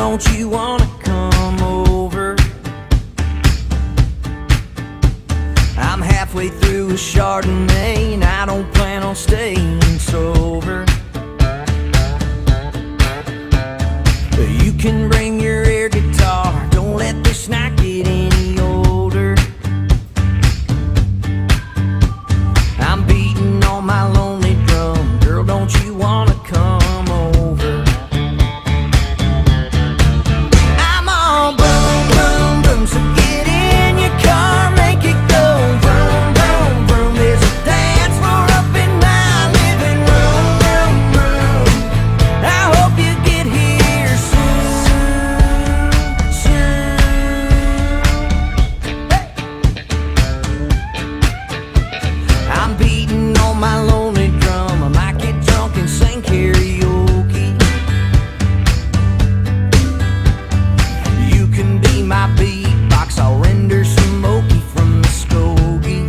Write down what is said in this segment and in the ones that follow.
don't you wanna come over? I'm halfway through a Chardonnay and I don't plan on staying sober. You can bring your air guitar, don't let this night get any older. I'm beating on my lonely drum, girl, don't you wanna come over? I'm all boom, boom, boom, so get in your car, make it go vroom, vroom, vroom. There's a dance floor up in my living room, room, room. I hope you get here soon, soon. Hey. I'm beating on my lonely drum, I might get drunk and sing karaoke. You can be my beatbox, I'll render smoky from the stogie.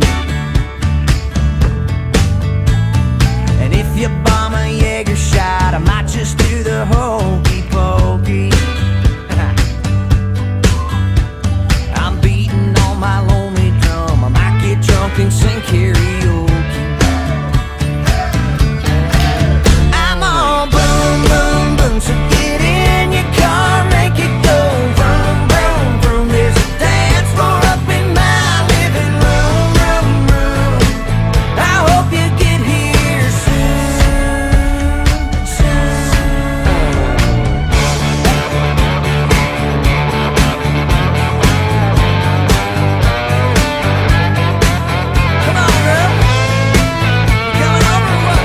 And if you bomb a Jaeger shot, I might just do the hokey pokey. I'm beating on my lonely drum, I might get drunk and sing karaoke. I'm all boom, boom, boom, so get in your car, make it go vroom, vroom, vroom. There's a dance floor up in my living room, room, room. I hope you get here soon, soon. Come on, girl. You coming over or what?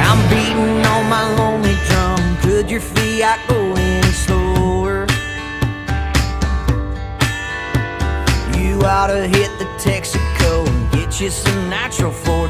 I'm beating on my lonely drum. Could your fiat go any slower? You oughta hit the Texaco and get you some nitro for